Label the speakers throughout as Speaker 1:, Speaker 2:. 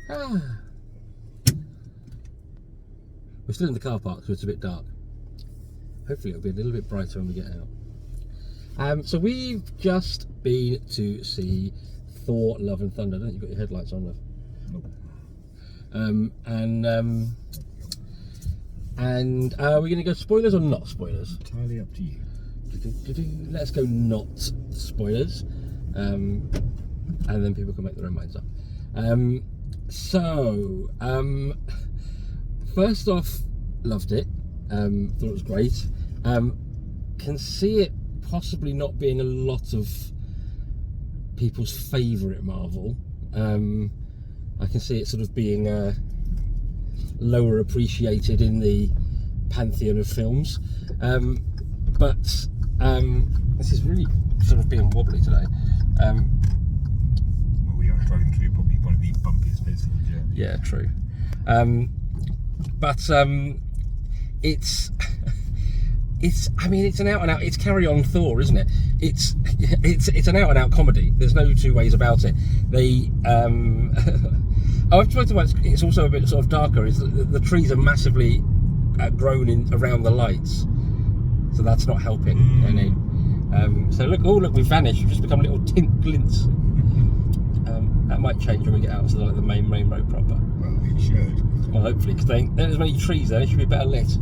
Speaker 1: We're still in the car park, so it's a bit dark. Hopefully it'll be a little bit brighter when we get out. So we've just been to see Thor: Love and Thunder. I don't think you've got your headlights on, love.
Speaker 2: Nope.
Speaker 1: And are we going to go spoilers or not spoilers?
Speaker 2: Entirely up to you.
Speaker 1: Let's go not spoilers, and then people can make their own minds up. First off, loved it. Thought it was great. Can see it possibly not being a lot of people's favourite Marvel. I can see it sort of being lower appreciated in the pantheon of films. But this is really sort of being wobbly today.
Speaker 2: Well, we are driving through probably one of the bumpiest bits of the journey.
Speaker 1: Yeah, true. But it's I mean, it's an out and out, it's Carry On Thor, isn't it? It's an out and out comedy. There's no two ways about it. They I've tried to. It's also a bit sort of darker. Is the trees are massively grown in around the lights, so that's not helping any. So look, we've vanished. We've just become little tint glints. That might change when we get out to the main road proper.
Speaker 2: Well, it should.
Speaker 1: Well, hopefully, because there's many trees there. It should be better lit. It's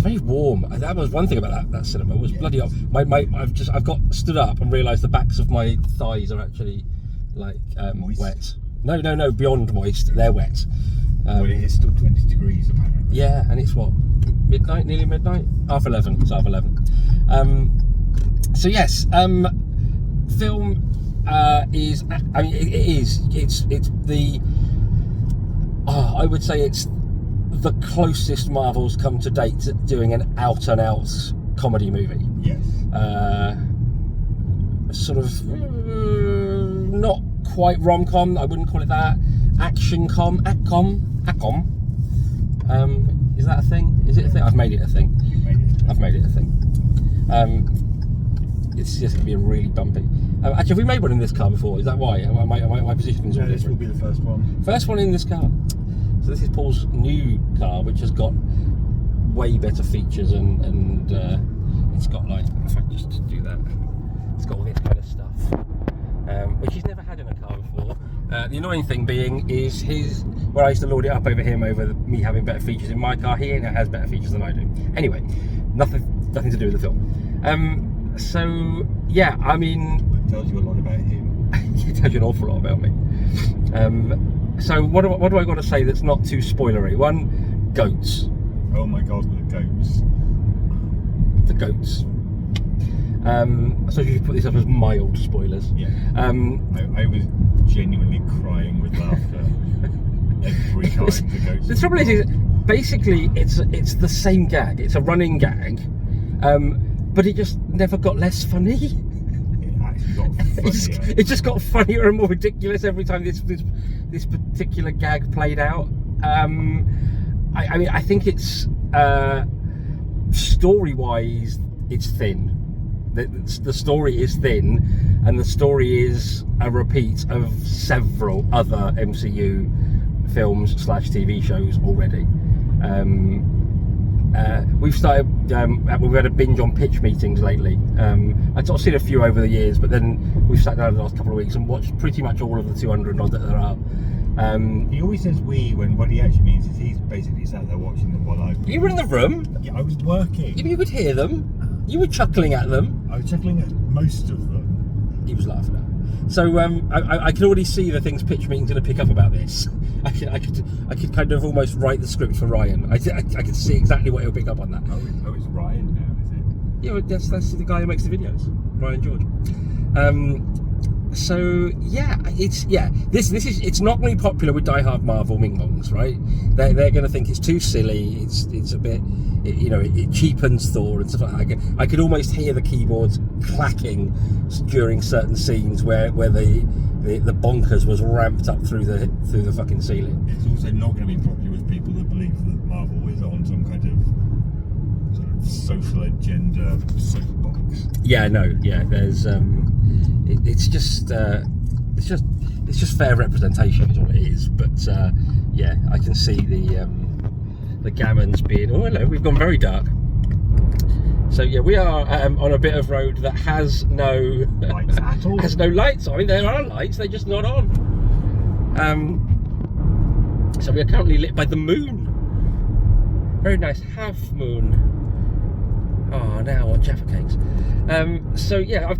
Speaker 1: very warm. That was one thing about that cinema. It was bloody hot. I've got stood up and realised the backs of my thighs are actually like wet. No, beyond moist. They're wet.
Speaker 2: Well, it is still 20 degrees apparently.
Speaker 1: Yeah, and it's what, midnight, nearly midnight, 11:30. It's 11:30. So yes, film is. I mean, it is. It's the. I would say it's the closest Marvel's come to date to doing an out and out comedy movie.
Speaker 2: Yes.
Speaker 1: Sort of not quite rom-com. I wouldn't call it that. Action-com. Is that a thing? Is it a thing? I've made it a thing.
Speaker 2: You've made it.
Speaker 1: I've made it a thing. It's just going to be really bumpy. Actually, have we made one in this car before? Is that why? My positioning's all
Speaker 2: No, this will
Speaker 1: different.
Speaker 2: be the first one.
Speaker 1: First one in this car. So this is Paul's new car, which has got way better features and it's got, like, if I just do that, it's got all this kind of stuff, which he's never had in a car before. The annoying thing being is where I used to lord it up over him over me having better features in my car, he now has better features than I do. Anyway, nothing to do with the film. So yeah, I mean,
Speaker 2: It tells you a lot about him.
Speaker 1: it tells you an awful lot about me. So what do I got to say that's not too spoilery? One, goats.
Speaker 2: Oh my god, the goats.
Speaker 1: The goats. So you should put this up as mild spoilers.
Speaker 2: Yeah. I was genuinely crying with laughter every time the goats.
Speaker 1: The trouble is basically it's the same gag. It's a running gag, but it just never got less funny.
Speaker 2: It actually got funnier.
Speaker 1: It just got funnier and more ridiculous every time this particular gag played out. I mean, I think it's story-wise, it's thin. The story is thin, and the story is a repeat of several other MCU films / TV shows already. We've started. We've had a binge on pitch meetings lately. I've seen a few over the years, but then we've sat down in the last couple of weeks and watched pretty much all of the 200 odd that there are.
Speaker 2: He always says we when what he actually means is he's basically sat there watching them while I.
Speaker 1: You were in the room.
Speaker 2: Yeah, I was working.
Speaker 1: You could hear them. You were chuckling at them.
Speaker 2: I was chuckling at most of them.
Speaker 1: He was laughing at. So I can already see the things pitch meeting's going to pick up about this. I could kind of almost write the script for Ryan. I could see exactly what he'll pick up on that.
Speaker 2: Oh, it's Ryan now, is it?
Speaker 1: Yeah, that's the guy who makes the videos, Ryan George. So yeah, it's not really popular with diehard Marvel Ming-Mongs, right? They're going to think it's too silly. It's a bit, it cheapens Thor and stuff like that. I could almost hear the keyboards clacking during certain scenes where the bonkers was ramped up through the fucking ceiling.
Speaker 2: It's also not going to be popular with people that believe that Marvel is on some kind of sort of social agenda soapbox.
Speaker 1: Yeah, no, yeah. There's it's just it's just fair representation is all it is. But yeah, I can see the gammons being. Oh hello, we've gone very dark. So yeah, we are on a bit of road that has no
Speaker 2: Lights at all.
Speaker 1: has no lights. I mean, there are lights, they're just not on. So we are currently lit by the moon. Very nice half moon. Oh, now on Jaffa cakes. So yeah,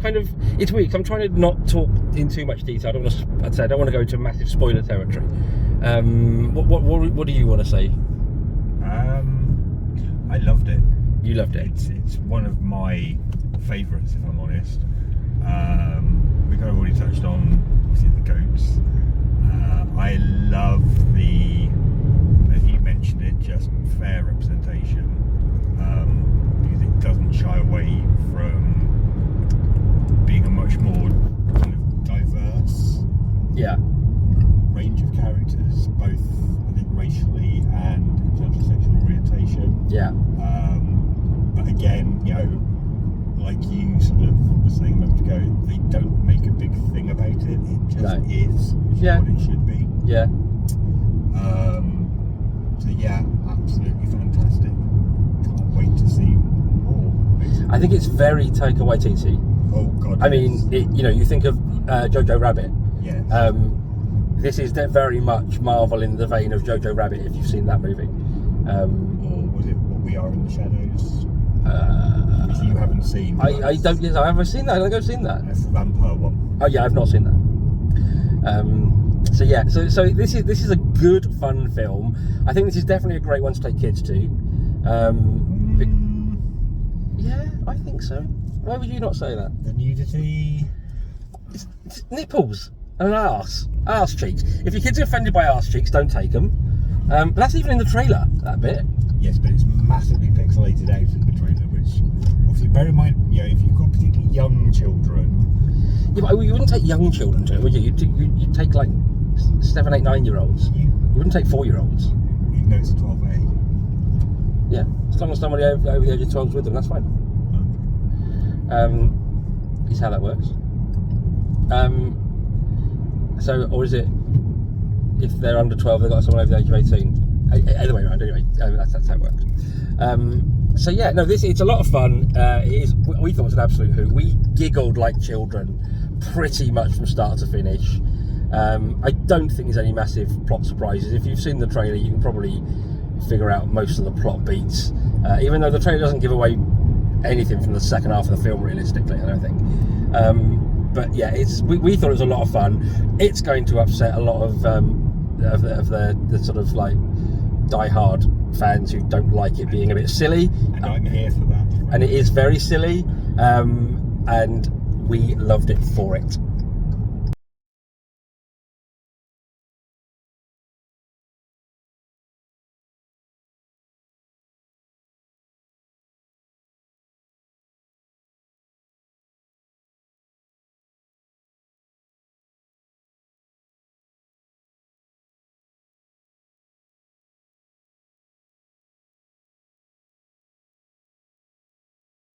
Speaker 1: it's weird 'cause I'm trying to not talk in too much detail. I don't want to go into massive spoiler territory. What do you want to say?
Speaker 2: I loved it.
Speaker 1: You loved it.
Speaker 2: It's one of my favourites, if I'm honest. We kind of already touched on obviously the goats. I love as you mentioned it, just fair representation. Because it doesn't shy away from being a much more kind of diverse range of characters, both I think racially and in terms of sexual orientation.
Speaker 1: Yeah.
Speaker 2: But again, you know, like you sort of were saying a moment ago, they don't make a big thing about it. It just is what it should be.
Speaker 1: Yeah.
Speaker 2: So yeah, absolutely fantastic. Can't wait to see more. Basically.
Speaker 1: I think it's very Taika Waititi.
Speaker 2: Oh God.
Speaker 1: I mean, you think of Jojo Rabbit.
Speaker 2: Yeah.
Speaker 1: This is very much Marvel in the vein of Jojo Rabbit. If you've seen that movie.
Speaker 2: Or was it What We Are in the Shadows? Which you haven't seen.
Speaker 1: I don't. Yes, I haven't seen that. I don't think I've seen that.
Speaker 2: That's the vampire one.
Speaker 1: Oh yeah, I've not seen that. So yeah, so this is a good fun film. I think this is definitely a great one to take kids to. Yeah, I think so. Why would you not say that?
Speaker 2: The nudity.
Speaker 1: It's nipples and an arse cheeks. If your kids are offended by arse cheeks, don't take them. But that's even in the trailer, that bit.
Speaker 2: Yes, but it's massively pixelated out in the trailer, which obviously bear in mind, you know, if you've got particularly young children.
Speaker 1: Yeah, but you wouldn't take young children to it, would you? You'd take like 7, 8, 9-year-olds. You wouldn't take 4-year-olds.
Speaker 2: Even though it's a 12A.
Speaker 1: Yeah, as long as somebody over the age of 12 is with them, that's fine.
Speaker 2: Okay.
Speaker 1: Is how that works. So, or is it if they're under 12, they've got someone over the age of 18? Either way around, anyway. That's how it works. So yeah, no, it's a lot of fun. We thought it was an absolute hoot. We giggled like children pretty much from start to finish. I don't think there's any massive plot surprises. If you've seen the trailer, you can probably figure out most of the plot beats, even though the trailer doesn't give away anything from the second half of the film realistically, I don't think. But yeah, we thought it was a lot of fun. It's going to upset a lot of the sort of like die-hard fans who don't like it being a bit silly.
Speaker 2: And I'm here for that.
Speaker 1: And it is very silly, and we loved it for it.